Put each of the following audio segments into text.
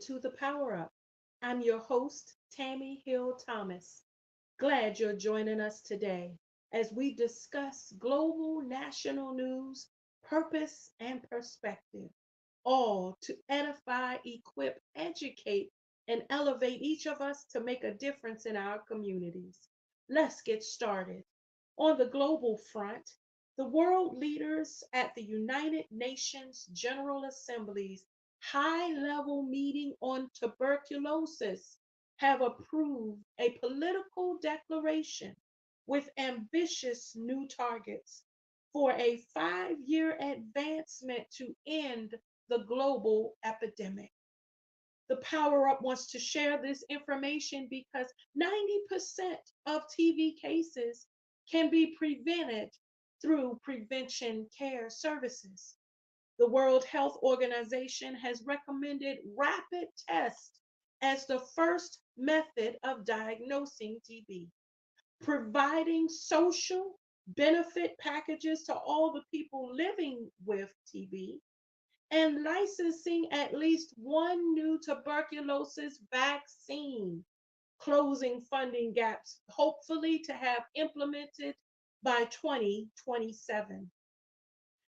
to the Power Up. I'm your host, Tami Hill Thomas. Glad you're joining us today as we discuss global national news, purpose, and perspective, all to edify, equip, educate, and elevate each of us to make a difference in our communities. Let's get started. On the global front, the world leaders at the United Nations General Assembly's high level meeting on tuberculosis have approved a political declaration with ambitious new targets for a 5-year advancement to end the global epidemic. The Power Up wants to share this information because 90% of TB cases can be prevented through prevention care services. The World Health Organization has recommended rapid tests as the first method of diagnosing TB, providing social benefit packages to all the people living with TB, and licensing at least one new tuberculosis vaccine, closing funding gaps, hopefully to have implemented by 2027.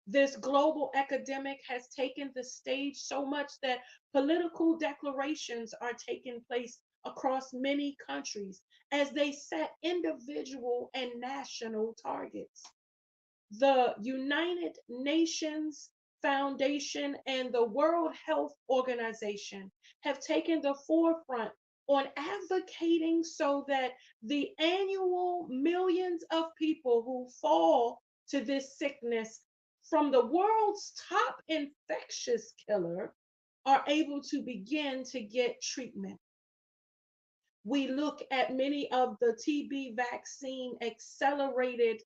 This global epidemic has taken the stage so much that political declarations are taking place across many countries as they set individual and national targets. The United Nations Foundation and the World Health Organization have taken the forefront on advocating so that the annual millions of people who fall to this sickness from the world's top infectious killer are able to begin to get treatment. We look at many of the TB vaccine accelerated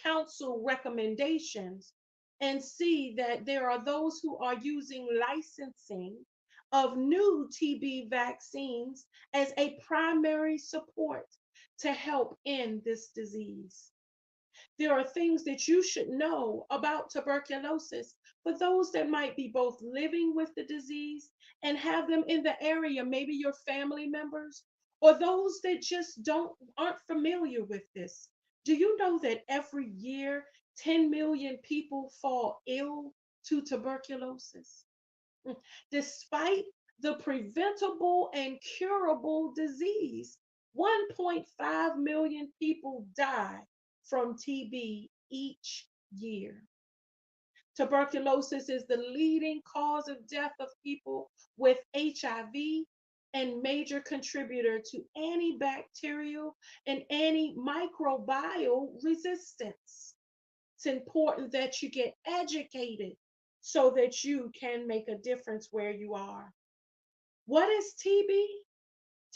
council recommendations and see that there are those who are using licensing of new TB vaccines as a primary support to help end this disease. There are things that you should know about tuberculosis for those that might be both living with the disease and have them in the area, maybe your family members, or those that just don't aren't familiar with this. Do you know that every year 10 million people fall ill to tuberculosis? Despite the preventable and curable disease, 1.5 million people die from TB each year. Tuberculosis is the leading cause of death of people with HIV and major contributor to antibacterial and antimicrobial resistance. It's important that you get educated so that you can make a difference where you are. What is TB?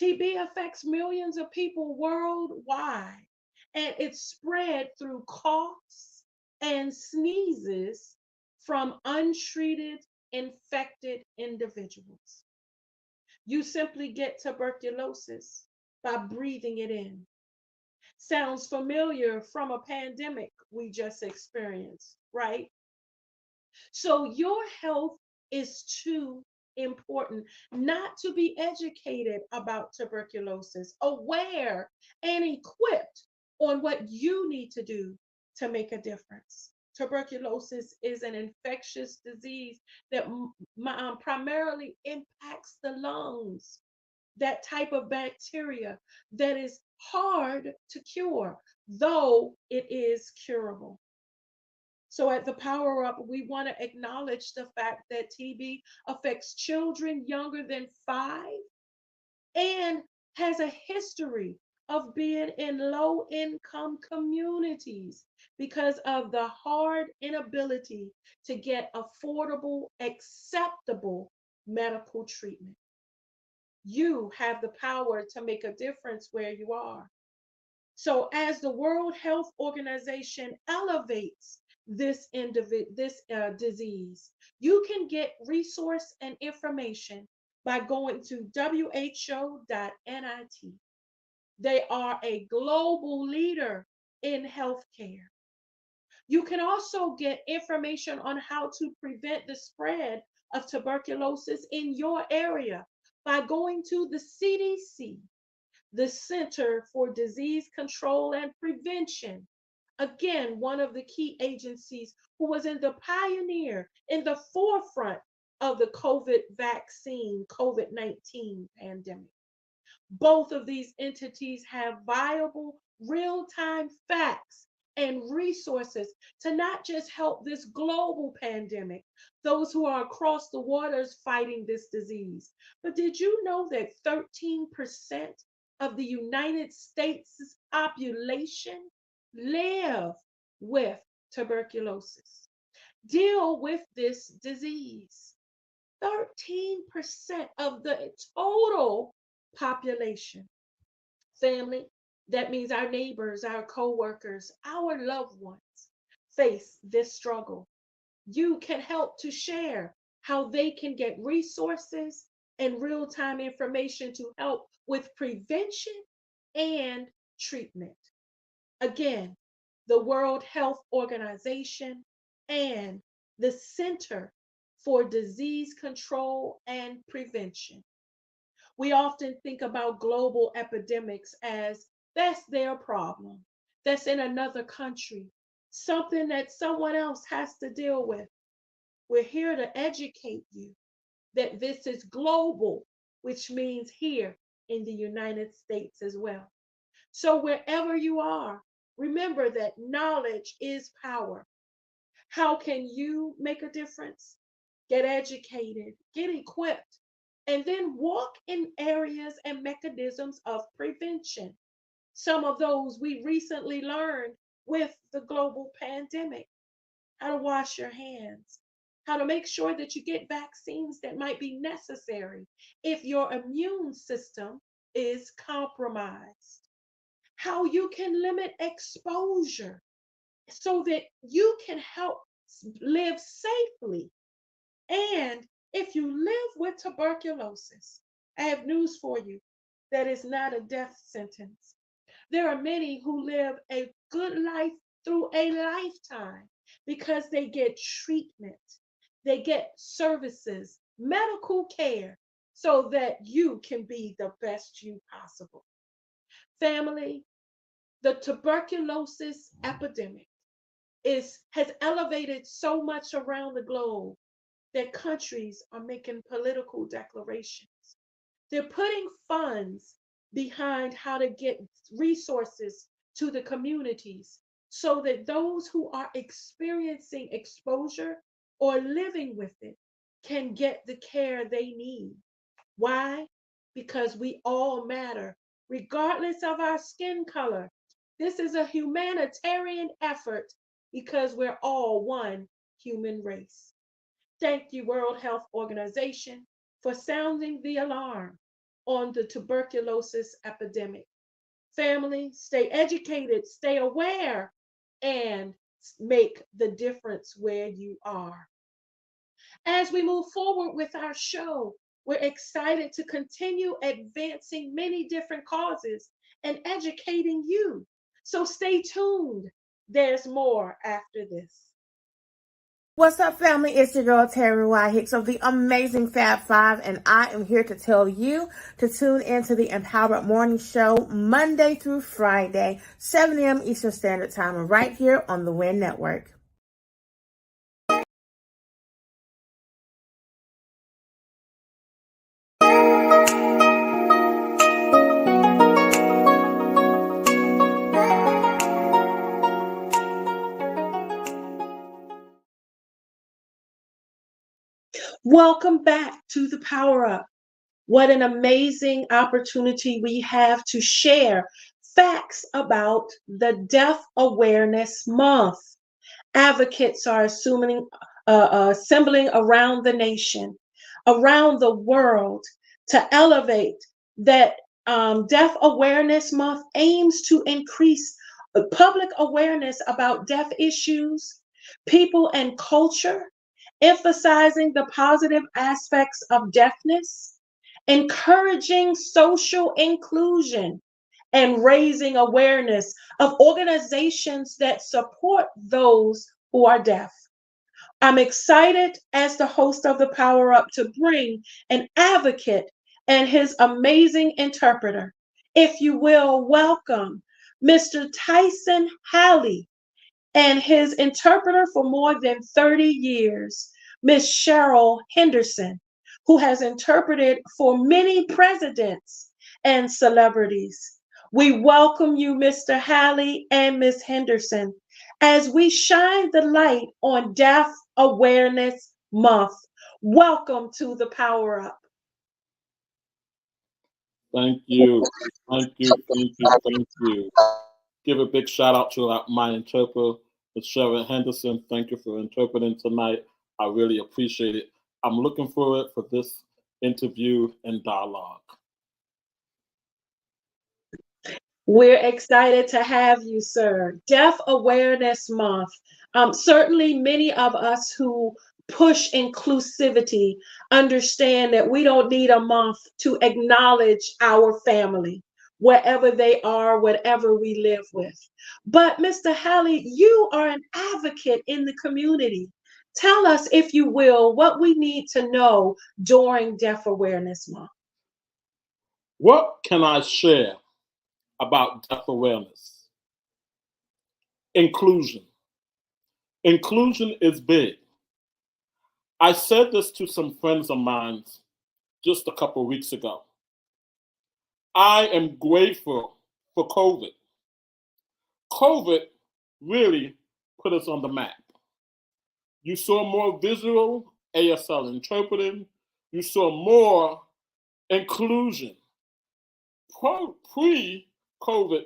TB affects millions of people worldwide, and it's spread through coughs and sneezes from untreated infected individuals. You simply get tuberculosis by breathing it in. Sounds familiar from a pandemic we just experienced, right? So your health is too important not to be educated about tuberculosis, aware and equipped on what you need to do to make a difference. Tuberculosis is an infectious disease that primarily impacts the lungs, that type of bacteria that is hard to cure, though it is curable. So at the Power Up, we want to acknowledge the fact that TB affects children younger than 5 and has a history of being in low income communities because of the hard inability to get affordable, acceptable medical treatment. You have the power to make a difference where you are. So as the World Health Organization elevates this disease, you can get resource and information by going to who.net. They are a global leader in healthcare. You can also get information on how to prevent the spread of tuberculosis in your area by going to the CDC, the Center for Disease Control and Prevention. Again, one of the key agencies who was in the pioneer, in the forefront of the COVID-19 pandemic. Both of these entities have viable real-time facts and resources to not just help this global pandemic, those who are across the waters fighting this disease. But did you know that 13% of the United States population live with tuberculosis, deal with this disease? 13% of the total population. Family, that means our neighbors, our co-workers, our loved ones face this struggle. You can help to share how they can get resources and real-time information to help with prevention and treatment. Again, the World Health Organization and the Center for Disease Control and Prevention. We often think about global epidemics as that's their problem, that's in another country, something that someone else has to deal with. We're here to educate you that this is global, which means here in the United States as well. So wherever you are, remember that knowledge is power. How can you make a difference? Get educated, get equipped, and then walk in areas and mechanisms of prevention. Some of those we recently learned with the global pandemic: how to wash your hands, how to make sure that you get vaccines that might be necessary if your immune system is compromised, how you can limit exposure so that you can help live safely. And if you live with tuberculosis, I have news for you: that is not a death sentence. There are many who live a good life through a lifetime because they get treatment, they get services, medical care, so that you can be the best you possible. Family, the tuberculosis epidemic has elevated so much around the globe that countries are making political declarations. They're putting funds behind how to get resources to the communities so that those who are experiencing exposure or living with it can get the care they need. Why? Because we all matter, regardless of our skin color. This is a humanitarian effort because we're all one human race. Thank you, World Health Organization, for sounding the alarm on the tuberculosis epidemic. Family, stay educated, stay aware, and make the difference where you are. As we move forward with our show, we're excited to continue advancing many different causes and educating you. So stay tuned. There's more after this. What's up, family? It's your girl, Terry Y. Hicks of the amazing Fab Five, and I am here to tell you to tune into the Empowered Morning Show Monday through Friday, 7 a.m. Eastern Standard Time, right here on the WIN Network. Welcome back to the Power Up. What an amazing opportunity we have to share facts about the Deaf Awareness Month. Advocates are assembling around the nation, around the world, to elevate that Deaf Awareness Month aims to increase public awareness about deaf issues, people, and culture, emphasizing the positive aspects of deafness, encouraging social inclusion, and raising awareness of organizations that support those who are deaf. I'm excited as the host of the Power Up to bring an advocate and his amazing interpreter. If you will, welcome Mr. Tyson Halley and his interpreter for more than 30 years, Miss Cheryl Henderson, who has interpreted for many presidents and celebrities. We welcome you, Mr. Halley and Miss Henderson, as we shine the light on Deaf Awareness Month. Welcome to the Power Up. Thank you. Thank you. Thank you. Thank you. Give a big shout out to my interpreter, Ms. Cheryl Henderson. Thank you for interpreting tonight. I really appreciate it. I'm looking forward for this interview and dialogue. We're excited to have you, sir. Deaf Awareness Month. Certainly, many of us who push inclusivity understand that we don't need a month to acknowledge our family, wherever they are, whatever we live with. But, Mr. Halley, you are an advocate in the community. Tell us, if you will, what we need to know during Deaf Awareness Month. What can I share about deaf awareness? Inclusion. Inclusion is big. I said this to some friends of mine just a couple of weeks ago. I am grateful for COVID. COVID really put us on the map. You saw more visual ASL interpreting. You saw more inclusion. Pre-COVID,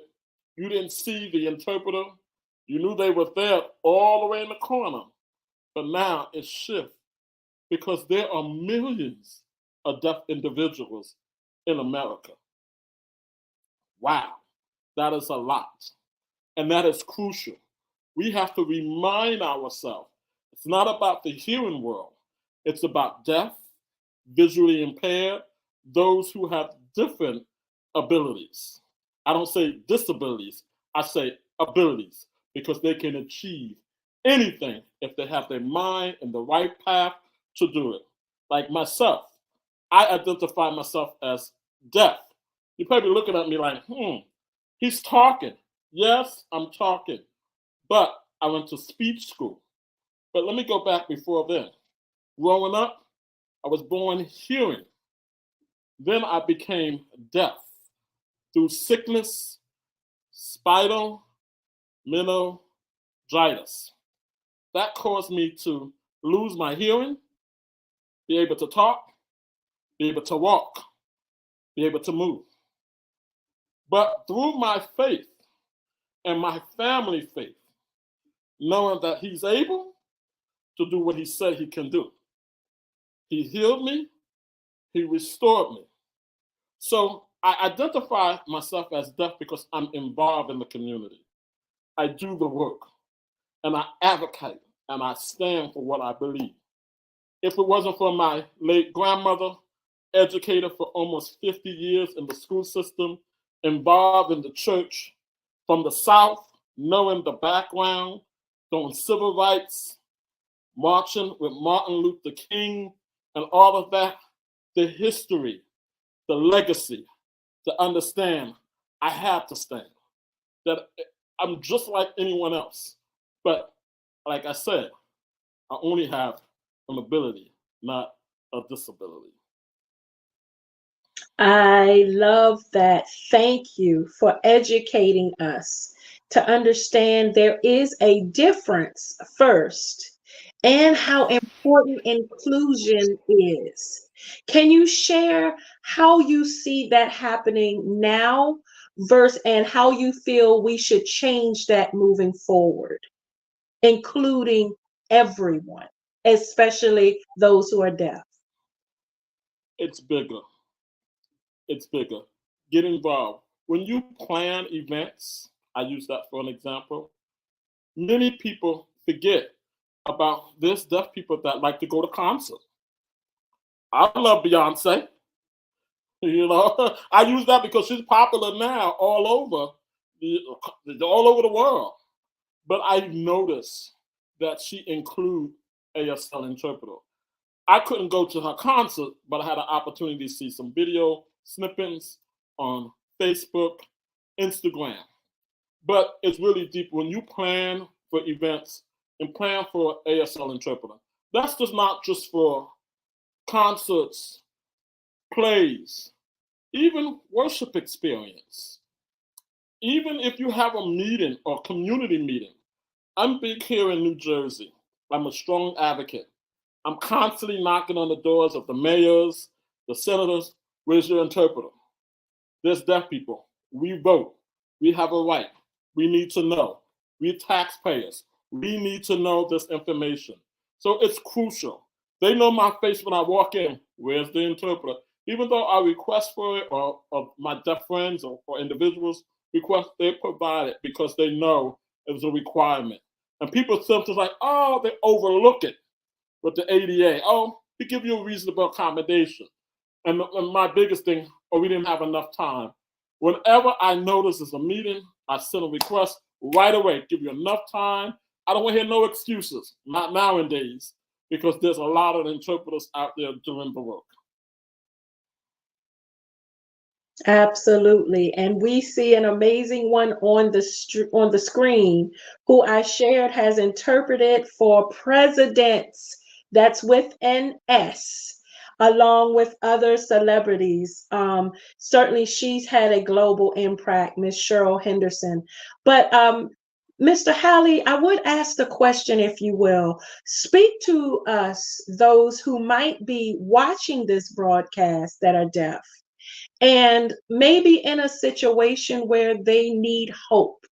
you didn't see the interpreter. You knew they were there all the way in the corner. But now it's shift because there are millions of deaf individuals in America. Wow, that is a lot. And that is crucial. We have to remind ourselves, it's not about the hearing world. It's about deaf, visually impaired, those who have different abilities. I don't say disabilities, I say abilities, because they can achieve anything if they have their mind in the right path to do it. Like myself, I identify myself as deaf. You're probably looking at me like, he's talking. Yes, I'm talking. But I went to speech school. But let me go back before then. Growing up, I was born hearing. Then I became deaf through sickness, spinal meningitis. That caused me to lose my hearing, be able to talk, be able to walk, be able to move. But through my faith and my family faith, knowing that he's able to do what he said he can do, he healed me, he restored me. So I identify myself as deaf because I'm involved in the community. I do the work and I advocate and I stand for what I believe. If it wasn't for my late grandmother, educator for almost 50 years in the school system, involved in the church, from the South, knowing the background, doing civil rights, marching with Martin Luther King, and all of that, the history, the legacy, to understand I have to stand. That I'm just like anyone else. But like I said, I only have an ability, not a disability. I love that. Thank you for educating us to understand there is a difference first and how important inclusion is. Can you share how you see that happening now versus and how you feel we should change that moving forward, including everyone, especially those who are deaf? It's bigger. It's bigger. Get involved. When you plan events, I use that for an example, many people forget about this deaf people that like to go to concerts. I love Beyonce. You know, I use that because she's popular now all over the world. But I noticed that she includes ASL interpreter. I couldn't go to her concert, but I had an opportunity to see some video snippets on Facebook, Instagram. But it's really deep when you plan for events and plan for ASL interpreter. That's just not just for concerts, plays, even worship experience. Even if you have a meeting or community meeting, I'm big here in New Jersey. I'm a strong advocate. I'm constantly knocking on the doors of the mayors, the senators. Where's your interpreter? There's deaf people. We vote. We have a right. We need to know. We're taxpayers. We need to know this information. So it's crucial. They know my face when I walk in. Where's the interpreter? Even though I request for it, or my deaf friends or individuals request, they provide it because they know it's a requirement. And people sometimes like, oh, they overlook it with the ADA. Oh, we give you a reasonable accommodation. And my biggest thing, oh, we didn't have enough time. Whenever I notice it's a meeting, I send a request right away. Give you enough time. I don't want to hear no excuses, not nowadays, because there's a lot of interpreters out there doing the work. Absolutely. And we see an amazing one on the screen who I shared has interpreted for presidents. That's with an S, along with other celebrities. Certainly she's had a global impact, Miss Cheryl Henderson. But Mr. Halley, I would ask the question, if you will. Speak to us, those who might be watching this broadcast that are deaf, and maybe in a situation where they need hope.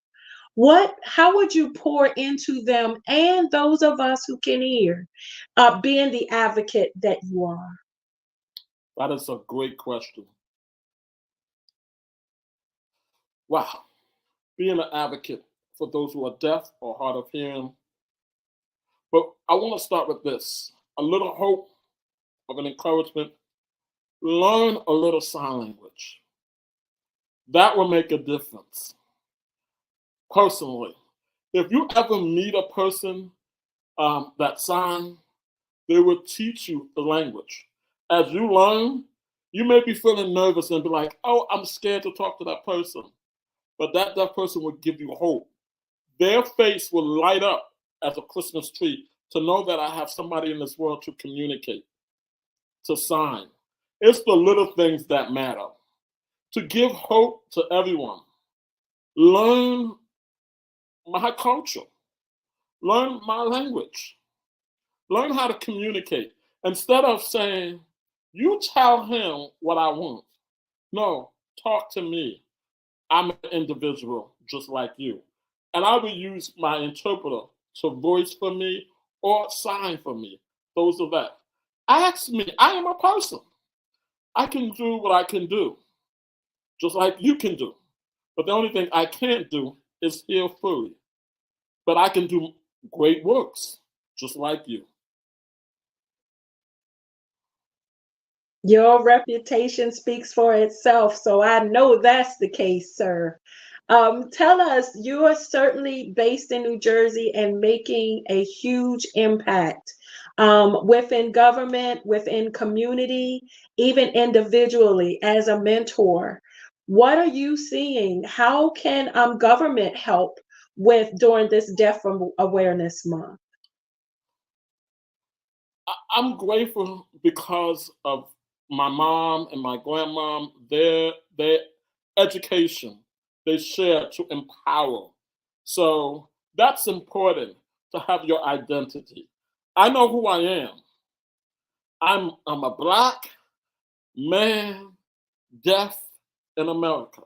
How would you pour into them and those of us who can hear, being the advocate that you are? That is a great question. Wow. Being an advocate for those who are deaf or hard of hearing. But I want to start with this. A little hope of an encouragement. Learn a little sign language. That will make a difference. Personally, if you ever meet a person that sign, they will teach you the language. As you learn, you may be feeling nervous and be like, oh, I'm scared to talk to that person. But that person will give you hope. Their face will light up as a Christmas tree to know that I have somebody in this world to communicate, to sign. It's the little things that matter. To give hope to everyone. Learn my culture. Learn my language. Learn how to communicate. Instead of saying, you tell him what I want. No, talk to me. I'm an individual just like you. And I will use my interpreter to voice for me or sign for me. Those are that. Ask me. I am a person. I can do what I can do, just like you can do. But the only thing I can't do is hear fully. But I can do great works, just like you. Your reputation speaks for itself, so I know that's the case, sir. Tell us, you are certainly based in New Jersey and making a huge impact within government, within community, even individually as a mentor. What are you seeing? How can government help during this Deaf Awareness Month? I'm grateful because of my mom and my grandmom, their education they share to empower. So that's important to have your identity. I know who I am. I'm a Black man, deaf in America.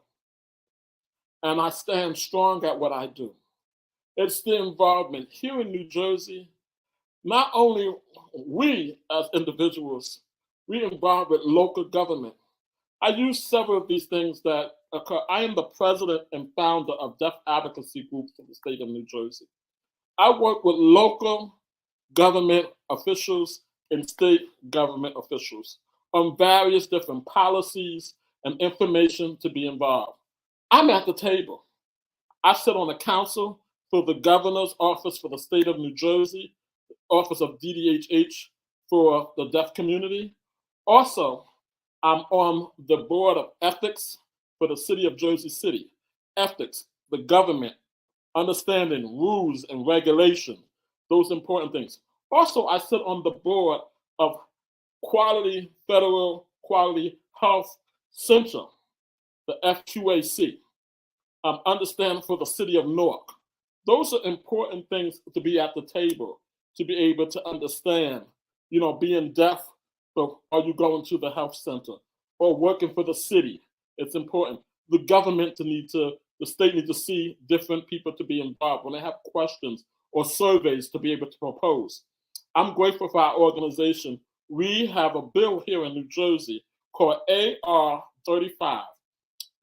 And I stand strong at what I do. It's the involvement here in New Jersey. Not only we as individuals, we involved with local government. I use several of these things that occur. I am the president and founder of Deaf Advocacy Group for the state of New Jersey. I work with local government officials and state government officials on various different policies and information to be involved. I'm at the table. I sit on the council for the governor's office for the state of New Jersey, Office of DDHH for the deaf community. Also, I'm on the board of ethics for the city of Jersey City. Ethics, the government, understanding rules and regulation, those important things. Also, I sit on the board of Federal Quality Health Center, the FQAC. Understand for the city of Newark. Those are important things to be at the table, to be able to understand. Being deaf, but are you going to the health center or working for the city? It's important. The government the state needs to see different people to be involved when they have questions or surveys to be able to propose. I'm grateful for our organization. We have a bill here in New Jersey called AR 35.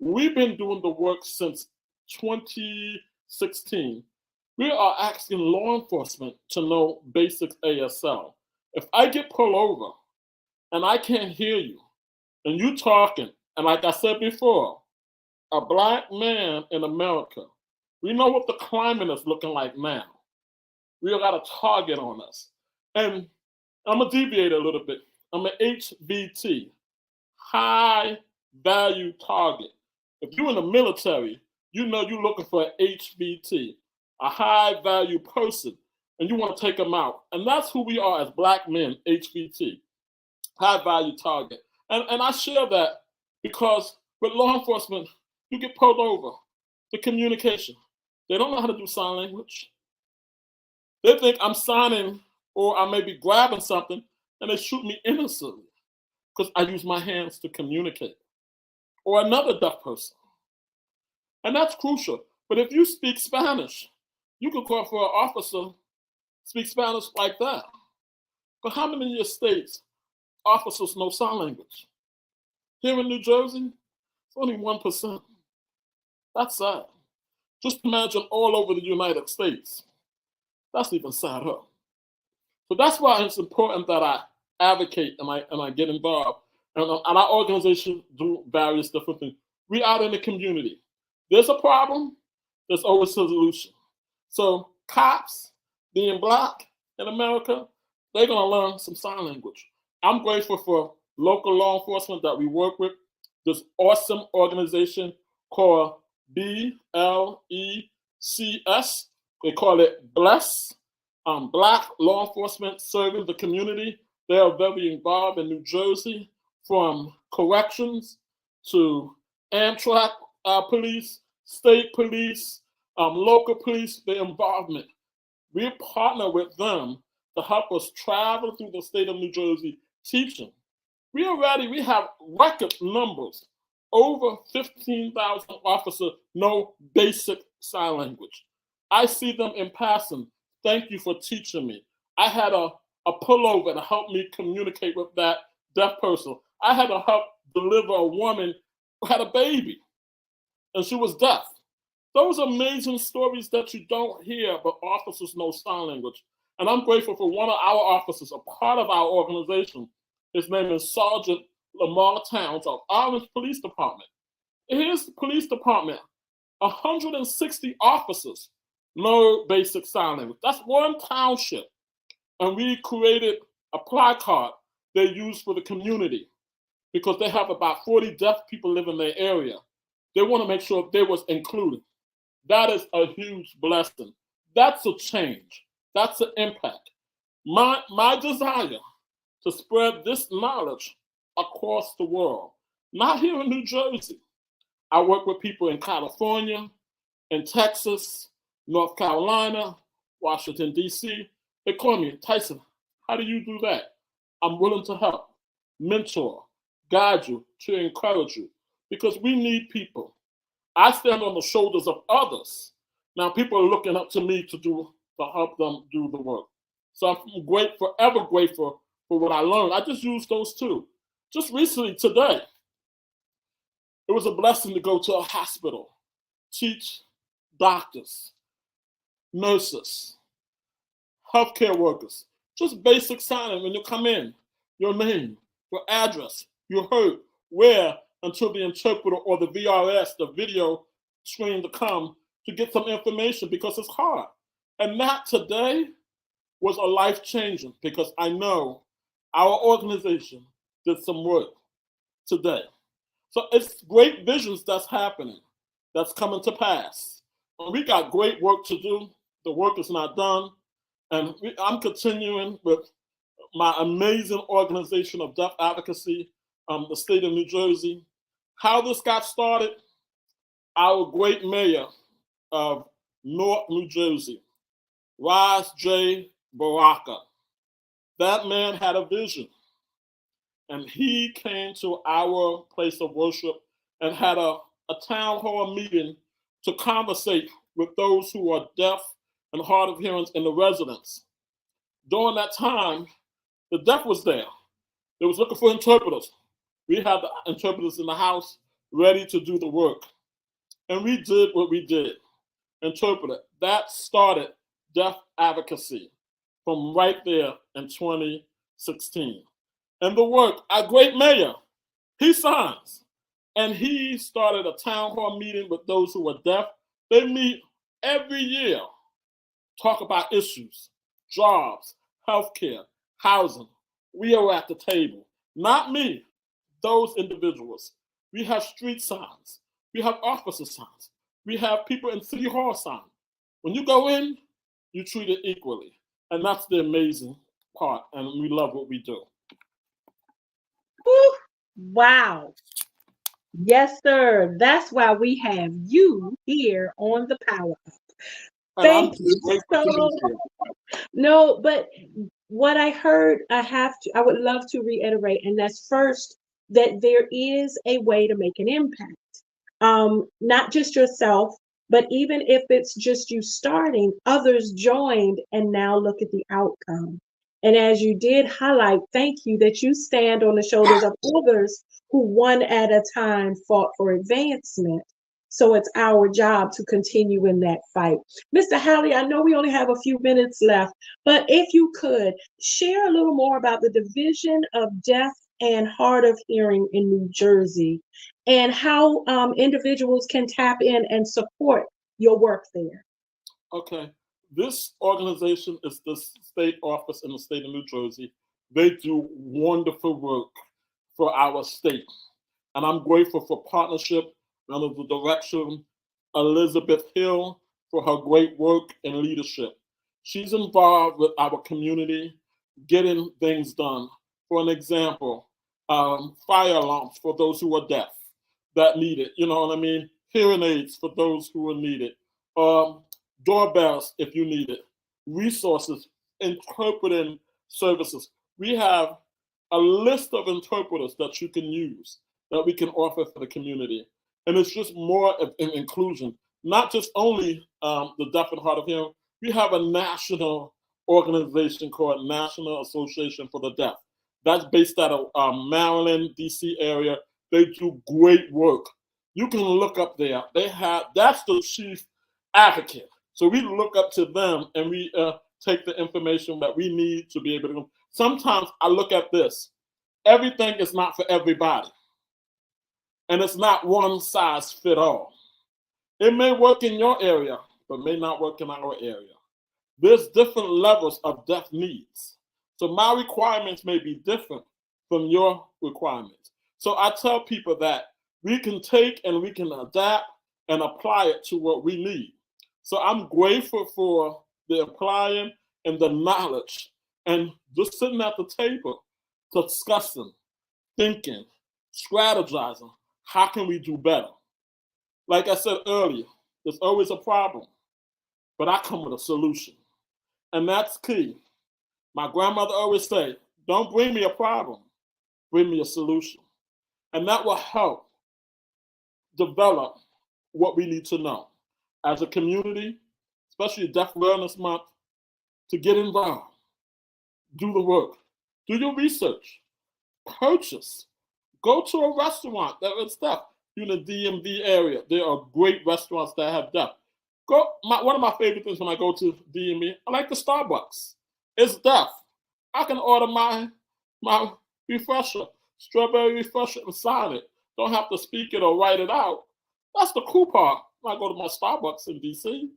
We've been doing the work since 2016. We are asking law enforcement to know basic ASL. If I get pulled over and I can't hear you and you talking, and like I said before, a Black man in America, we know what the climate is looking like now. We got a target on us. And I'm going to deviate a little bit. I'm an HVT, high value target. If you're in the military, you're looking for an HVT, a high value person, and you want to take them out. And that's who we are as Black men, HVT, high value target. And I share that because with law enforcement, you get pulled over. The communication. They don't know how to do sign language. They think I'm signing or I may be grabbing something and they shoot me innocently because I use my hands to communicate. Or another deaf person. And that's crucial. But if you speak Spanish, you can call for an officer, speak Spanish like that. But how many of your states officers know sign language? Here in New Jersey, it's only 1%. That's sad. Just imagine all over the United States. That's even sadder. So that's why it's important that I advocate and I get involved. And our organization do various different things. We out in the community. There's a problem, there's always a solution. So cops, being Black in America, they're going to learn some sign language. I'm grateful for local law enforcement that we work with. This awesome organization called BLECS. They call it BLESS. Black law enforcement serving the community. They are very involved in New Jersey, from corrections to Amtrak police, state police, local police, their involvement. We partner with them to help us travel through the state of New Jersey teaching. We have record numbers. Over 15,000 officers know basic sign language. I see them in passing. Thank you for teaching me. I had a pullover to help me communicate with that deaf person. I had to help deliver a woman who had a baby and she was deaf. Those are amazing stories that you don't hear, but officers know sign language. And I'm grateful for one of our officers, a part of our organization. His name is Sergeant Lamar Towns of Orange Police Department. Here's the police department. 160 officers know basic sign language. That's one township. And we created a placard they use for the community because they have about 40 deaf people live in their area. They want to make sure they was included. That is a huge blessing. That's a change. That's an impact. My desire to spread this knowledge across the world, not here in New Jersey. I work with people in California, in Texas, North Carolina, Washington, D.C. They call me, Tyson, how do you do that? I'm willing to help, mentor, guide you, to encourage you, because we need people. I stand on the shoulders of others. Now people are looking up to me to help them do the work. So I'm forever grateful for what I learned. I just used those two. Just recently, today, it was a blessing to go to a hospital, teach doctors, nurses, healthcare workers, just basic signing when you come in, your name, your address, you heard, where, until the interpreter or the VRS, the video screen to come to get some information because it's hard. And that today, was a life-changing because I know our organization did some work today. So it's great visions that's happening, that's coming to pass. And we got great work to do. The work is not done. And I'm continuing with my amazing organization of deaf advocacy, the state of New Jersey. How this got started, our great mayor of North New Jersey, Ras J. Baraka. That man had a vision, and he came to our place of worship and had a town hall meeting to conversate with those who are deaf and hard of hearing and the residents. During that time, the deaf was there. They was looking for interpreters. We had the interpreters in the house ready to do the work. And we did what we did, interpreted. That started deaf advocacy from right there in 2016. And the work, our great mayor, he signs. And he started a town hall meeting with those who are deaf. They meet every year, talk about issues, jobs, healthcare, housing. We are at the table. Not me, those individuals. We have street signs. We have officer signs. We have people in City Hall signs. When you go in, you treat it equally. And that's the amazing part. And we love what we do. Woo! Wow. Yes, sir. That's why we have you here on the Power Up. Thank you so much. No, but what I heard, I would love to reiterate, and that's first, that there is a way to make an impact. Not just yourself, but even if it's just you starting, others joined, and now look at the outcome. And as you did highlight, thank you that you stand on the shoulders of others who one at a time fought for advancement. So it's our job to continue in that fight. Mr. Howley, I know we only have a few minutes left, but if you could share a little more about the Division of Deaf and Hard of Hearing in New Jersey and how individuals can tap in and support your work there. Okay. This organization is the state office in the state of New Jersey. They do wonderful work for our state. And I'm grateful for partnership under the direction of Elizabeth Hill for her great work and leadership. She's involved with our community, getting things done. For an example, fire alarms for those who are deaf that need it. You know what I mean? Hearing aids for those who are needed. Doorbells if you need it. Resources, interpreting services. We have a list of interpreters that you can use that we can offer for the community. And it's just more of an inclusion, not just only the deaf and hard of hearing. We have a national organization called National Association for the Deaf. That's based out of Maryland, DC area. They do great work. You can look up there. That's the chief advocate. So we look up to them and we take the information that we need to be able to. Sometimes I look at this. Everything is not for everybody. And it's not one size fit all. It may work in your area, but may not work in our area. There's different levels of deaf needs. So my requirements may be different from your requirements. So I tell people that we can take and we can adapt and apply it to what we need. So I'm grateful for the applying and the knowledge and just sitting at the table, discussing, thinking, strategizing. How can we do better? Like I said earlier, there's always a problem, but I come with a solution. And that's key. My grandmother always said, don't bring me a problem, bring me a solution. And that will help develop what we need to know. As a community, especially Deaf Awareness Month, to get involved, do the work, do your research, purchase, go to a restaurant that is deaf. In the DMV area, there are great restaurants that have deaf. One of my favorite things when I go to DMV, I like the Starbucks. It's deaf. I can order my refresher, strawberry refresher, and sign it. Don't have to speak it or write it out. That's the cool part when I go to my Starbucks in DC.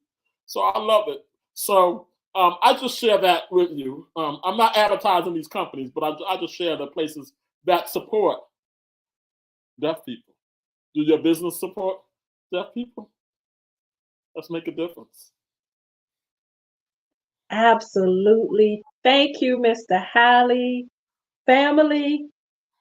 So I love it. So I just share that with you. I'm not advertising these companies, but I just share the places that support deaf people. Do your business support deaf people? Let's make a difference. Absolutely. Thank you, Mr. Halley. Family,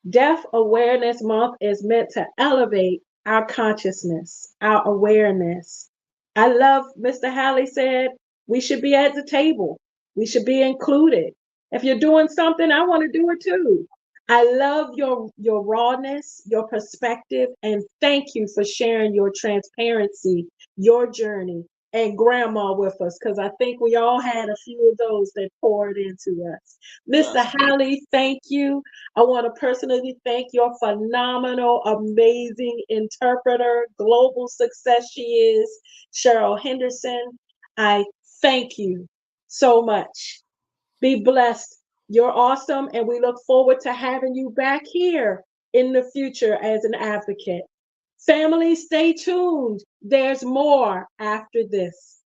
Deaf Awareness Month is meant to elevate our consciousness, our awareness. I love Mr. Halley said we should be at the table. We should be included. If you're doing something, I want to do it too. I love your rawness, your perspective, and thank you for sharing your transparency, your journey, and grandma with us, because I think we all had a few of those that poured into us. Mr. Yes. Halley, thank you. I want to personally thank your phenomenal, amazing interpreter, global success she is, Cheryl Henderson. I thank you so much. Be blessed. You're awesome, and we look forward to having you back here in the future as an advocate. Family, stay tuned. There's more after this.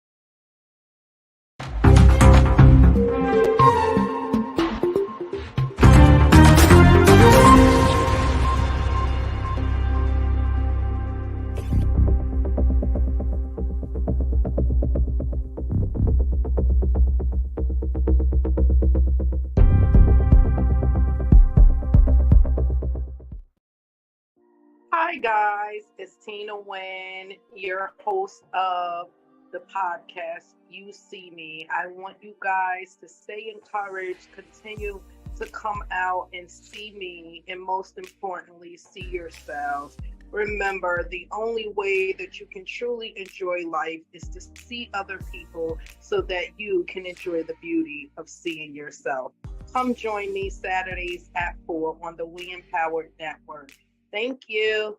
Hi, guys. It's Tina Wynn, your host of the podcast, You See Me. I want you guys to stay encouraged, continue to come out and see me, and most importantly, see yourselves. Remember, the only way that you can truly enjoy life is to see other people so that you can enjoy the beauty of seeing yourself. Come join me Saturdays at 4 on the We Empowered Network. Thank you.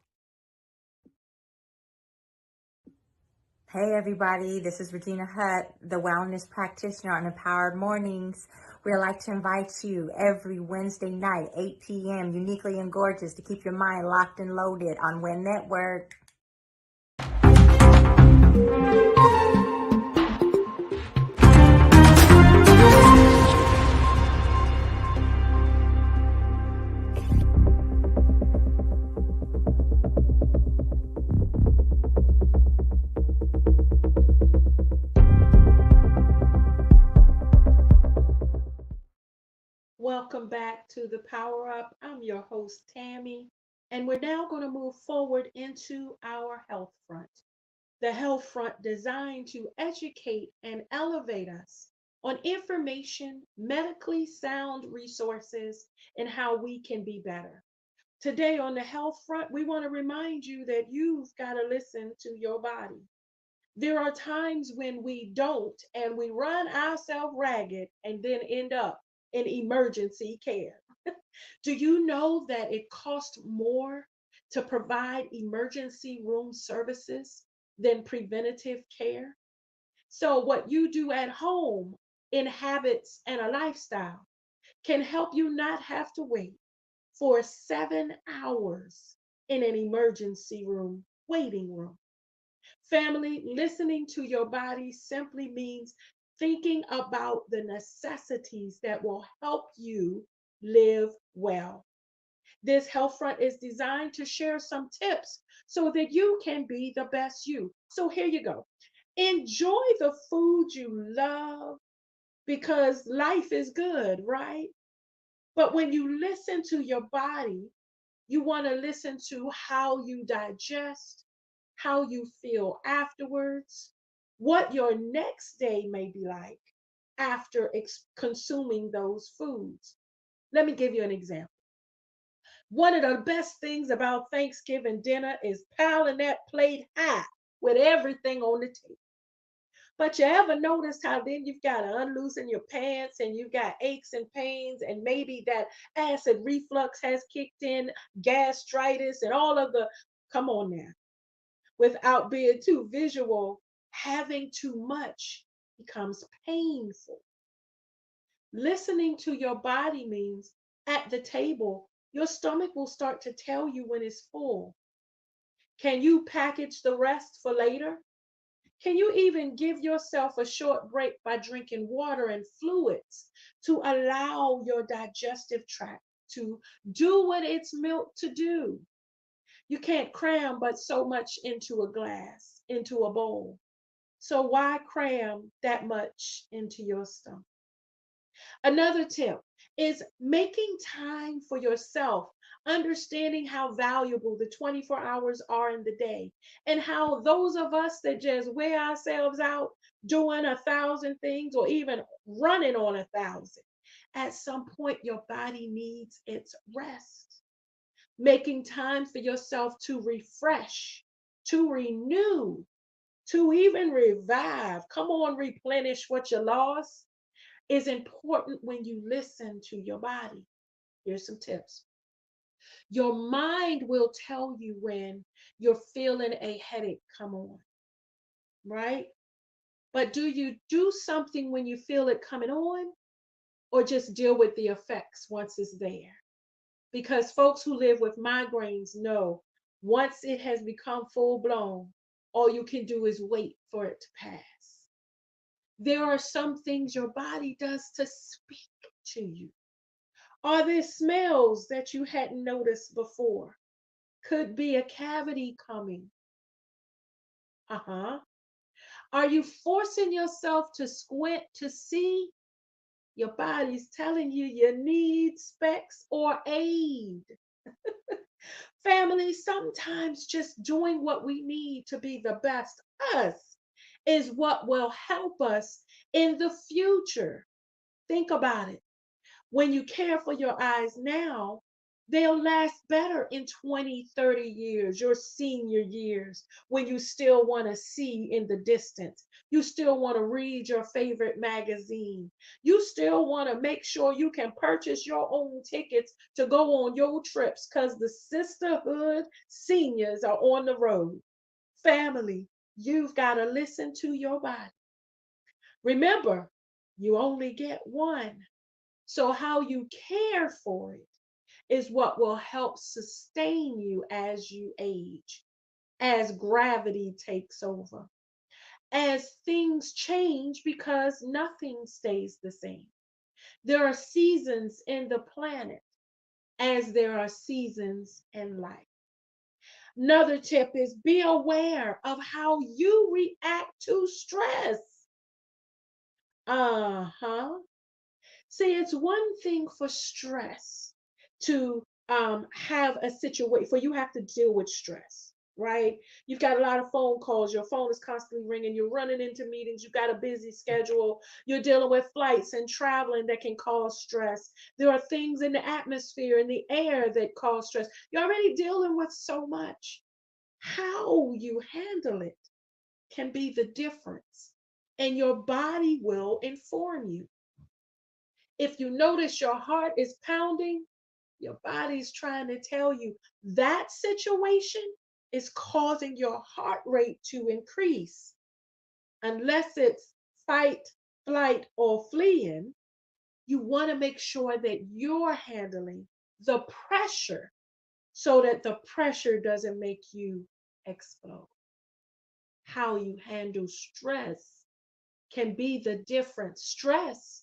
Hey everybody, this is Regina Hutt, the wellness practitioner on Empowered Mornings. We'd like to invite you every Wednesday night, 8 p.m., uniquely and gorgeous, to keep your mind locked and loaded on WIN Network. Welcome back to the Power Up. I'm your host, Tammy, and we're now going to move forward into our health front. The health front designed to educate and elevate us on information, medically sound resources, and how we can be better. Today on the health front, we want to remind you that you've got to listen to your body. There are times when we don't, and we run ourselves ragged and then end up in emergency care. Do you know that it costs more to provide emergency room services than preventative care? So, what you do at home in habits and a lifestyle can help you not have to wait for 7 hours in an emergency room waiting room. Family, listening to your body simply means thinking about the necessities that will help you live well. This health front is designed to share some tips so that you can be the best you. So here you go. Enjoy the food you love because life is good, right? But when you listen to your body, you want to listen to how you digest, how you feel afterwards, what your next day may be like after consuming those foods. Let me give you an example. One of the best things about Thanksgiving dinner is piling that plate high with everything on the table. But you ever notice how then you've got to unloosen your pants and you've got aches and pains, and maybe that acid reflux has kicked in, gastritis, and all of the, come on now, without being too visual, having too much becomes painful. Listening to your body means at the table, your stomach will start to tell you when it's full. Can you package the rest for later? Can you even give yourself a short break by drinking water and fluids to allow your digestive tract to do what it's meant to do? You can't cram but so much into a glass, into a bowl. So why cram that much into your stomach? Another tip is making time for yourself, understanding how valuable the 24 hours are in the day, and how those of us that just wear ourselves out doing 1,000 things or even running on 1,000, at some point your body needs its rest. Making time for yourself to refresh, to renew, to even revive. Come on, replenish what you lost is important when you listen to your body. Here's some tips. Your mind will tell you when you're feeling a headache come on, right? But do you do something when you feel it coming on, or just deal with the effects once it's there? Because folks who live with migraines know once it has become full blown, all you can do is wait for it to pass. There are some things your body does to speak to you. Are there smells that you hadn't noticed before? Could be a cavity coming. Uh-huh. Are you forcing yourself to squint to see? Your body's telling you you need specs or aid. Family, sometimes just doing what we need to be the best us is what will help us in the future. Think about it. When you care for your eyes now, they'll last better in 20, 30 years, your senior years, when you still want to see in the distance. You still want to read your favorite magazine. You still want to make sure you can purchase your own tickets to go on your trips because the sisterhood seniors are on the road. Family, you've got to listen to your body. Remember, you only get one. So, how you care for it is what will help sustain you as you age, as gravity takes over, as things change because nothing stays the same. There are seasons in the planet as there are seasons in life. Another tip is be aware of how you react to stress. Uh huh. See, it's one thing for stress to have a situation for you have to deal with stress, right? You've got a lot of phone calls, your phone is constantly ringing, you're running into meetings, you've got a busy schedule, you're dealing with flights and traveling that can cause stress. There are things in the atmosphere, in the air that cause stress. You're already dealing with so much. How you handle it can be the difference, and your body will inform you. If you notice your heart is pounding, your body's trying to tell you that situation is causing your heart rate to increase. Unless it's fight, flight, or fleeing, you want to make sure that you're handling the pressure so that the pressure doesn't make you explode. How you handle stress can be the difference. Stress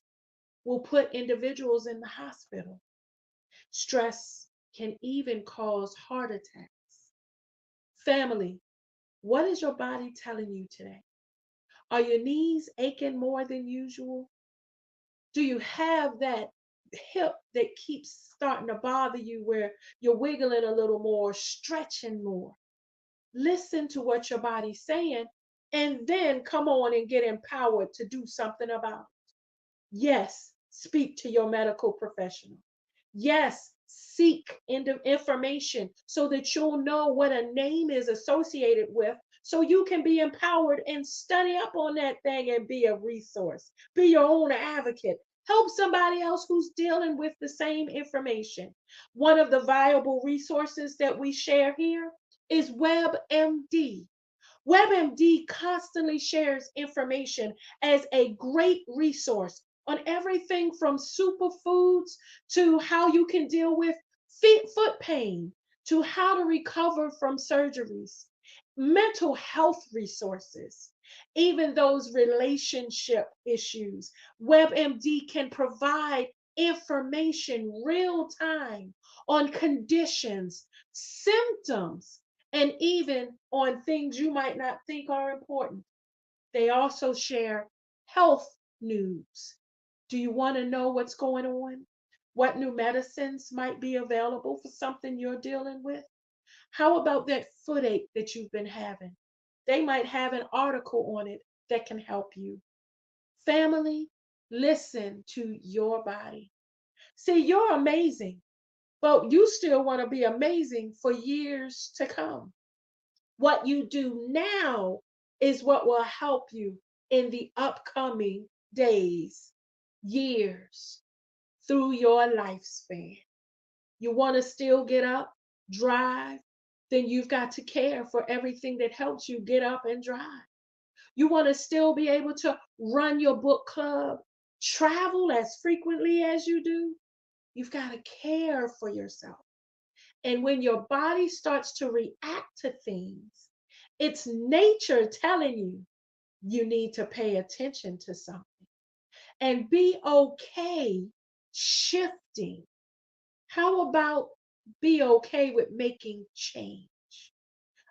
will put individuals in the hospital. Stress can even cause heart attacks. Family, what is your body telling you today? Are your knees aching more than usual? Do you have that hip that keeps starting to bother you where you're wiggling a little more, stretching more? Listen to what your body's saying and then come on and get empowered to do something about it. Yes, speak to your medical professional. Yes, seek information so that you'll know what a name is associated with so you can be empowered and study up on that thing and be a resource. Be your own advocate. Help somebody else who's dealing with the same information. One of the viable resources that we share here is WebMD. WebMD constantly shares information as a great resource on everything from superfoods to how you can deal with foot pain to how to recover from surgeries. mental health resources, even those relationship issues. WebMD can provide information real time on conditions, symptoms, and even on things you might not think are important. They also share health news. Do you want to know what's going on? What new medicines might be available for something you're dealing with? How about that footache that you've been having? They might have an article on it that can help you. Family, listen to your body. See, you're amazing, but you still want to be amazing for years to come. What you do now is what will help you in the upcoming days, years, through your lifespan. You want to still get up, drive, then you've got to care for everything that helps you get up and drive. You want to still be able to run your book club, travel as frequently as you do. You've got to care for yourself. And when your body starts to react to things, it's nature telling you you need to pay attention to something and be okay shifting. How about be okay with making change?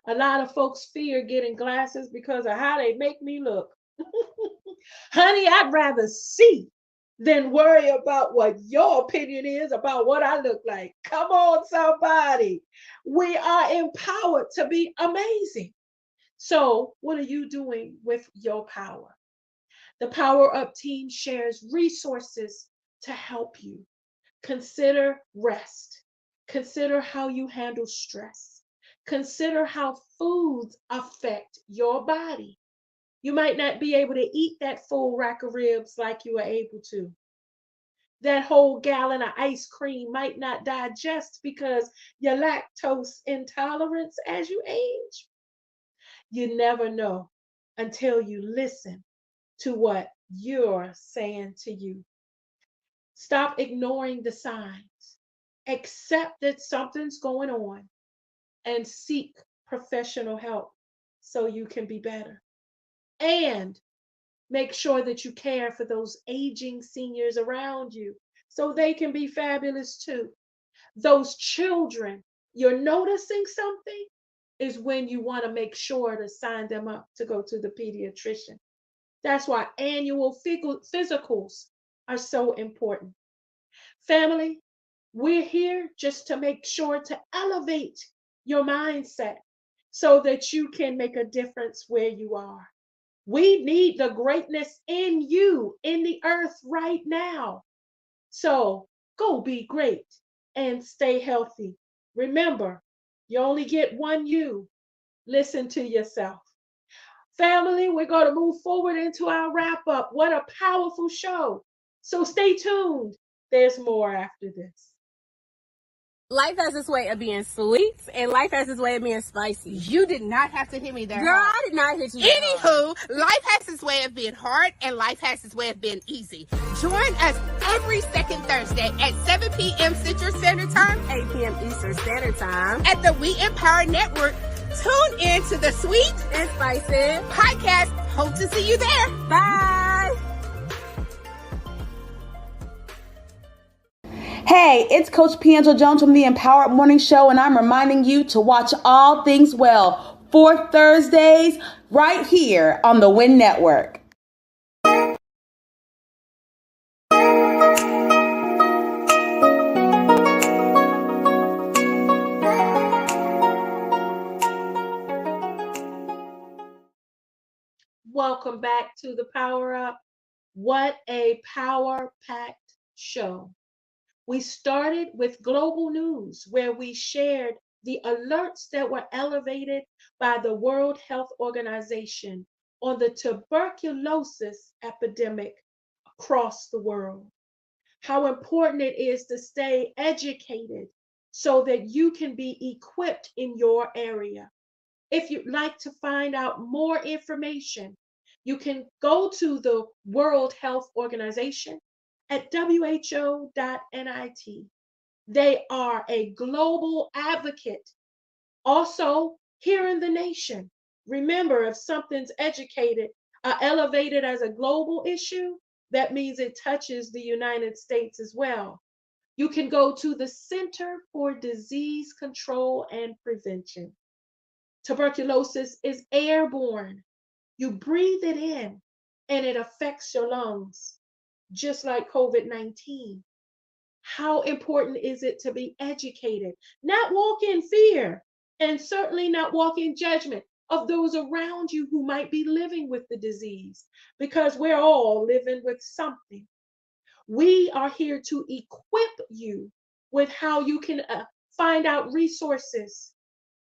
A lot of folks fear getting glasses because of how they make me look. Honey, I'd rather see than worry about what your opinion is about what I look like. Come on, somebody. We are empowered to be amazing. So, what are you doing with your power? The Power Up team shares resources to help you. Consider rest. Consider how you handle stress. Consider how foods affect your body. You might not be able to eat that full rack of ribs like you were able to. That whole gallon of ice cream might not digest because your lactose intolerance as you age. You never know until you listen to what you're saying to you. Stop ignoring the signs. Accept that something's going on and seek professional help so you can be better. And make sure that you care for those aging seniors around you so they can be fabulous too. Those children, you're noticing something is when you want to make sure to sign them up to go to the pediatrician. That's why annual physicals are so important. Family, we're here just to make sure to elevate your mindset so that you can make a difference where you are. We need the greatness in you, in the earth right now. So go be great and stay healthy. Remember, you only get one you. Listen to yourself. Family, we're going to move forward into our wrap up. What a powerful show. So stay tuned. There's more after this. Life has its way of being sweet, and life has its way of being spicy. You did not have to hit me there. Girl, I did not hit you that hard. Anywho, life has its way of being hard, and life has its way of being easy. Join us every second Thursday at 7 p.m. Central Standard Time, 8 p.m. Eastern Standard Time at the We Empower Network. Tune in to the Sweet and Spicy Podcast. Hope to see you there. Bye. Hey, it's Coach Piangel Jones from the Empowered Morning Show, and I'm reminding you to watch All Things Well 4 Thursdays right here on the WIN Network. Welcome back to the Power Up. What a power-packed show. We started with global news where we shared the alerts that were elevated by the World Health Organization on the tuberculosis epidemic across the world. How important it is to stay educated so that you can be equipped in your area. If you'd like to find out more information, you can go to the World Health Organization at who.nit. They are a global advocate. Also, here in the nation. Remember, if something's elevated as a global issue, that means it touches the United States as well. You can go to the Center for Disease Control and Prevention. Tuberculosis is airborne. You breathe it in and it affects your lungs, just like COVID-19. How important is it to be educated, not walk in fear, and certainly not walk in judgment of those around you who might be living with the disease, because we're all living with something. We are here to equip you with how you can find out resources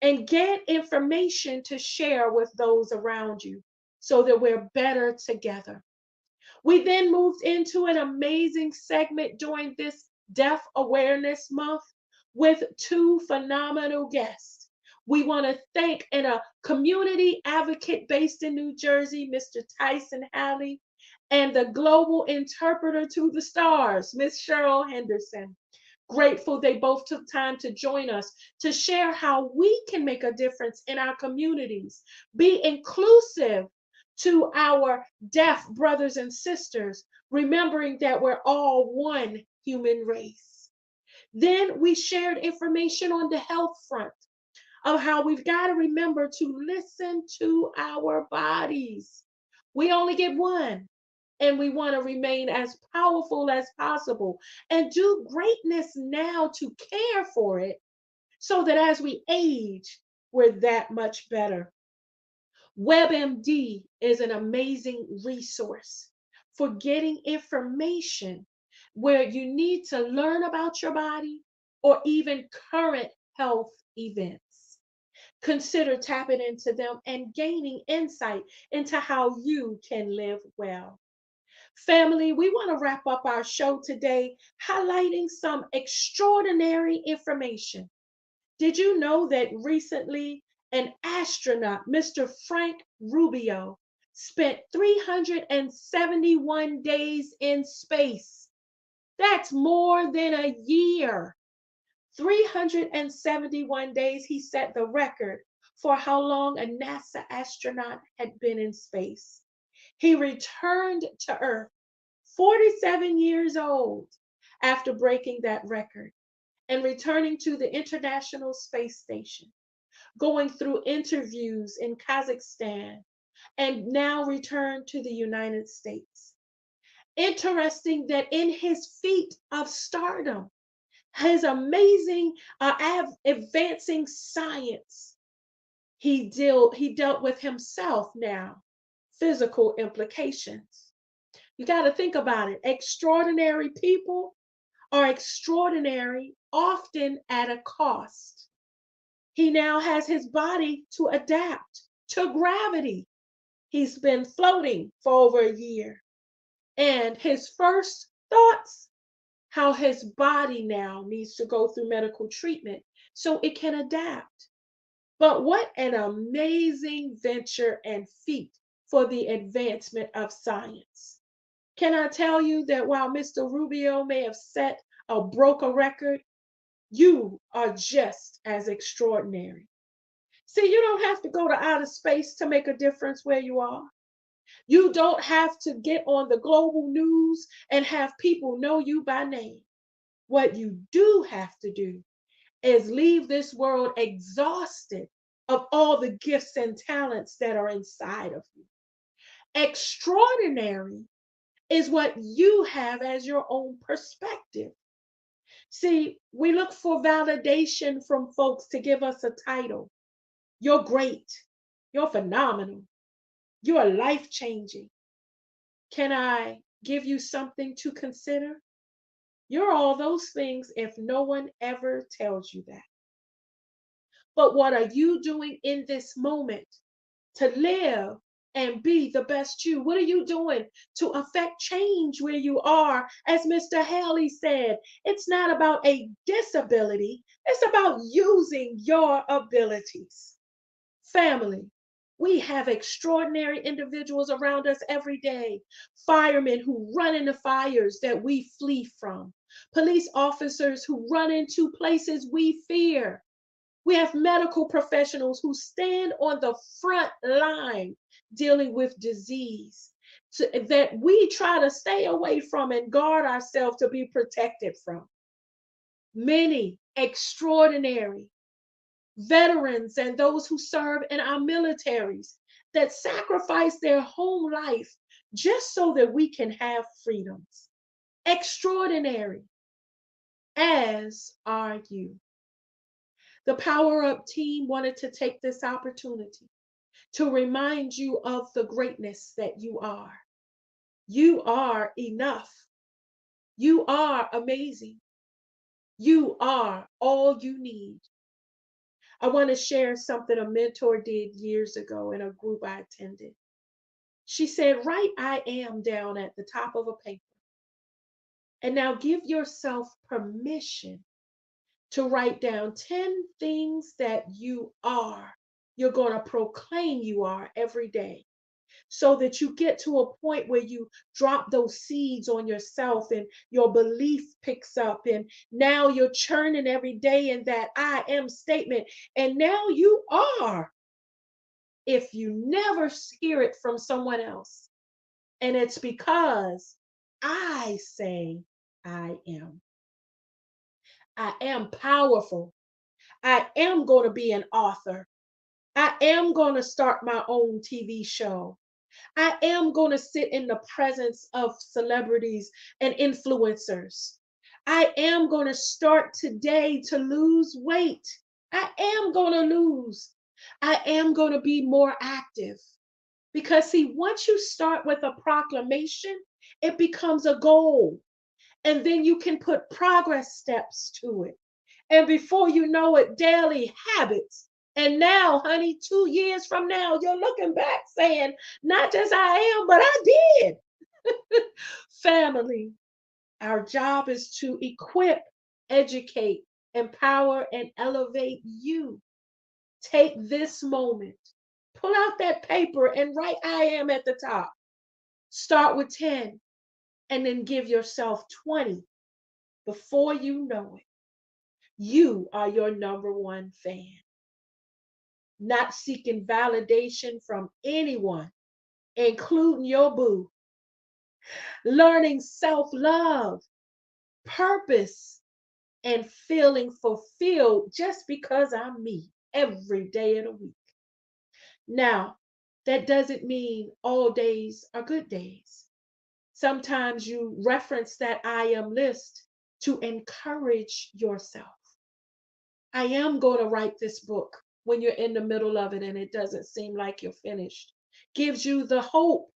and get information to share with those around you so that we're better together. We then moved into an amazing segment during this Deaf Awareness Month with two phenomenal guests. We want to thank a community advocate based in New Jersey, Mr. Tyson Halley, and the global interpreter to the stars, Miss Cheryl Henderson. Grateful they both took time to join us to share how we can make a difference in our communities, be inclusive to our deaf brothers and sisters, remembering that we're all one human race. Then we shared information on the health front of how we've got to remember to listen to our bodies. We only get one, and we want to remain as powerful as possible and do greatness now to care for it so that as we age, we're that much better. WebMD is an amazing resource for getting information where you need to learn about your body or even current health events. Consider tapping into them and gaining insight into how you can live well. Family, we want to wrap up our show today highlighting some extraordinary information. Did you know that recently an astronaut, Mr. Frank Rubio, spent 371 days in space? That's more than a year. 371 days, he set the record for how long a NASA astronaut had been in space. He returned to Earth 47 years old after breaking that record and returning to the International Space Station, going through interviews in Kazakhstan, and now returned to the United States. Interesting that in his feat of stardom, his amazing advancing science, he dealt with himself now, physical implications. You got to think about it. Extraordinary people are extraordinary, often at a cost. He now has his body to adapt to gravity. He's been floating for over a year. And his first thoughts, how his body now needs to go through medical treatment so it can adapt. But what an amazing venture and feat for the advancement of science. Can I tell you that while Mr. Rubio may have broke a record, you are just as extraordinary. See, you don't have to go to outer space to make a difference where you are. You don't have to get on the global news and have people know you by name. What you do have to do is leave this world exhausted of all the gifts and talents that are inside of you. Extraordinary is what you have as your own perspective. See, we look for validation from folks to give us a title. You're great. You're phenomenal. You're life-changing. Can I give you something to consider? You're all those things if no one ever tells you that. But what are you doing in this moment to live and be the best you? What are you doing to affect change where you are? As Mr. Haley said, it's not about a disability, it's about using your abilities. Family, we have extraordinary individuals around us every day. Firemen who run into fires that we flee from. Police officers who run into places we fear. We have medical professionals who stand on the front line dealing with disease that we try to stay away from and guard ourselves to be protected from. Many extraordinary veterans and those who serve in our militaries that sacrifice their home life just so that we can have freedoms. Extraordinary, as are you. The Power Up team wanted to take this opportunity to remind you of the greatness that you are. You are enough. You are amazing. You are all you need. I want to share something a mentor did years ago in a group I attended. She said, write I am down at the top of a paper. And now give yourself permission to write down 10 things that you are. You're going to proclaim you are every day, so that you get to a point where you drop those seeds on yourself and your belief picks up. And now you're churning every day in that I am statement. And now you are, if you never hear it from someone else. And it's because I say I am. I am powerful. I am going to be an author. I am going to start my own TV show. I am going to sit in the presence of celebrities and influencers. I am going to start today to lose weight. I am going to lose. I am going to be more active. Because, see, once you start with a proclamation, it becomes a goal. And then you can put progress steps to it. And before you know it, daily habits. And now, honey, 2 years from now, you're looking back saying, not just I am, but I did. Family, our job is to equip, educate, empower, and elevate you. Take this moment, pull out that paper and write I am at the top. Start with 10 and then give yourself 20. Before you know it, you are your number one fan. Not seeking validation from anyone, including your boo. Learning self-love, purpose, and feeling fulfilled just because I'm me every day of the week. Now, that doesn't mean all days are good days. Sometimes you reference that I am list to encourage yourself. I am going to write this book when you're in the middle of it and it doesn't seem like you're finished. Gives you the hope.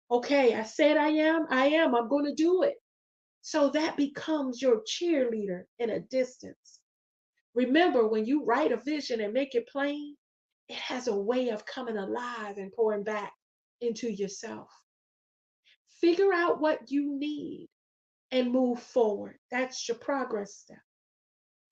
Okay, I said I'm going to do it. So that becomes your cheerleader in a distance. Remember, when you write a vision and make it plain, it has a way of coming alive and pouring back into yourself. Figure out what you need and move forward. That's your progress step.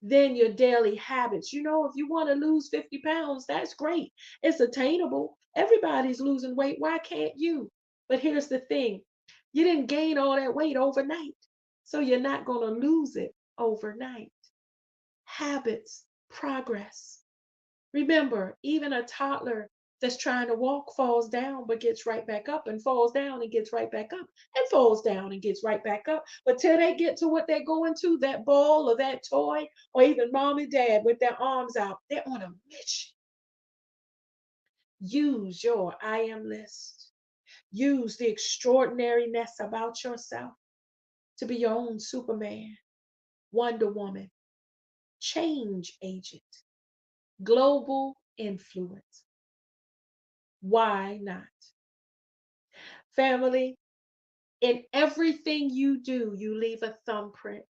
Then your daily habits. You know, if you want to lose 50 pounds, that's great. It's attainable. Everybody's losing weight. Why can't you? But here's the thing. You didn't gain all that weight overnight. So you're not going to lose it overnight. Habits, progress. Remember, even a toddler that's trying to walk falls down but gets right back up, and falls down and gets right back up, and falls down and gets right back up. But till they get to what they're going to, that ball or that toy, or even mom and dad with their arms out, they're on a mission. Use your I am list. Use the extraordinariness about yourself to be your own Superman, Wonder Woman, change agent, global influence. Why not? Family, in everything you do, you leave a thumbprint.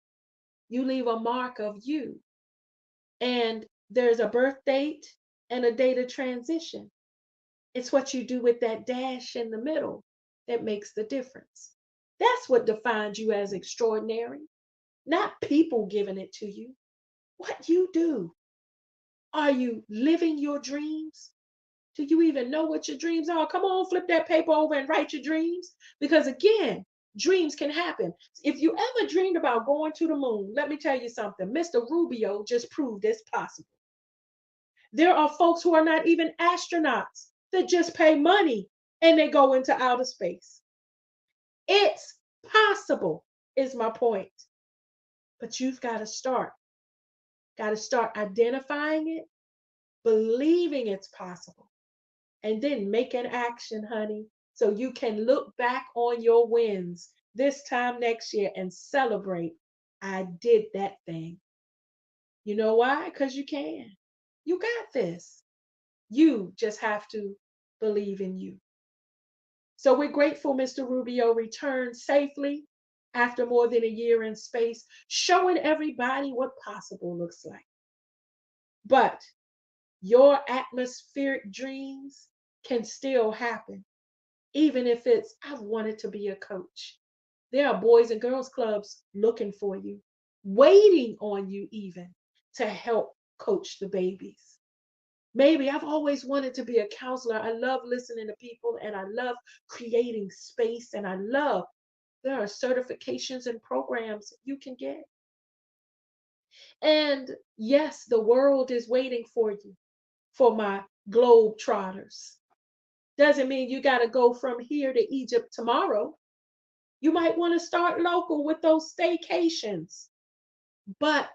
You leave a mark of you. And there's a birth date and a date of transition. It's what you do with that dash in the middle that makes the difference. That's what defines you as extraordinary, not people giving it to you. What you do. Are you living your dreams? Do you even know what your dreams are? Come on, flip that paper over and write your dreams. Because again, dreams can happen. If you ever dreamed about going to the moon, let me tell you something. Mr. Rubio just proved it's possible. There are folks who are not even astronauts that just pay money and they go into outer space. It's possible, is my point. But you've got to start. Got to start identifying it, believing it's possible, and then make an action, honey, so you can look back on your wins this time next year and celebrate. I did that thing. You know why? Because you can. You got this. You just have to believe in you. So we're grateful Mr. Rubio returned safely after more than a year in space, showing everybody what possible looks like. But your atmospheric dreams can still happen, even if it's, I've wanted to be a coach. There are boys and girls clubs looking for you, waiting on you even to help coach the babies. Maybe I've always wanted to be a counselor. I love listening to people and I love creating space and I love, there are certifications and programs you can get. And yes, the world is waiting for you, for my globe trotters. Doesn't mean you got to go from here to Egypt tomorrow. You might want to start local with those staycations, but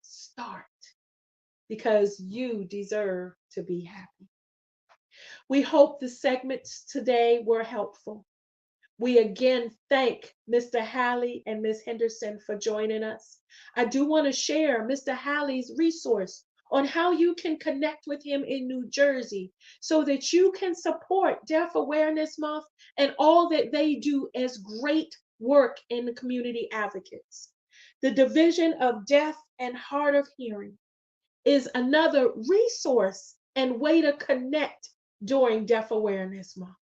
start because you deserve to be happy. We hope the segments today were helpful. We again thank Mr. Halley and Ms. Henderson for joining us. I do want to share Mr. Halley's resource on how you can connect with him in New Jersey so that you can support Deaf Awareness Month and all that they do as great work in the community advocates. The Division of Deaf and Hard of Hearing is another resource and way to connect during Deaf Awareness Month.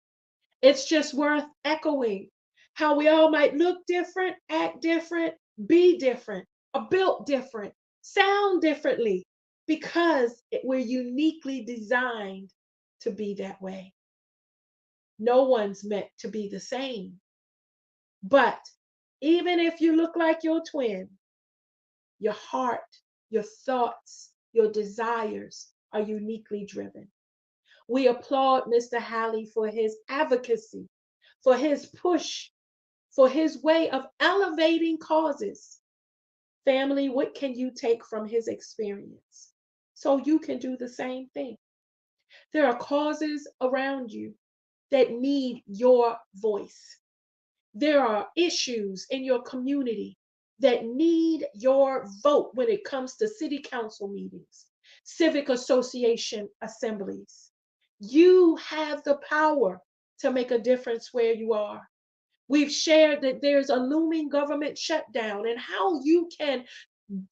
It's just worth echoing how we all might look different, act different, be different, are built different, sound differently, because we're uniquely designed to be that way. No one's meant to be the same. But even if you look like your twin, your heart, your thoughts, your desires are uniquely driven. We applaud Mr. Halley for his advocacy, for his push, for his way of elevating causes. Family, what can you take from his experience so you can do the same thing? There are causes around you that need your voice. There are issues in your community that need your vote when it comes to city council meetings, civic association assemblies. You have the power to make a difference where you are. We've shared that there's a looming government shutdown and how you can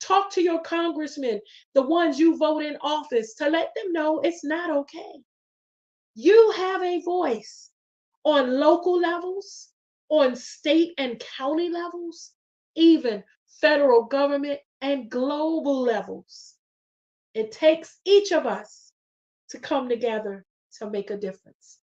talk to your congressmen, the ones you vote in office, to let them know it's not okay. You have a voice on local levels, on state and county levels, even federal government and global levels. It takes each of us to come together to make a difference.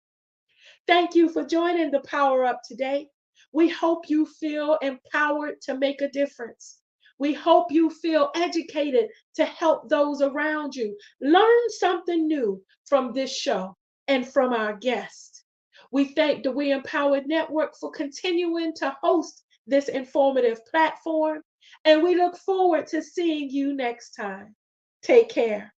Thank you for joining the Power Up today. We hope you feel empowered to make a difference. We hope you feel educated to help those around you. Learn something new from this show and from our guests. We thank the We Empowered Network for continuing to host this informative platform, and we look forward to seeing you next time. Take care.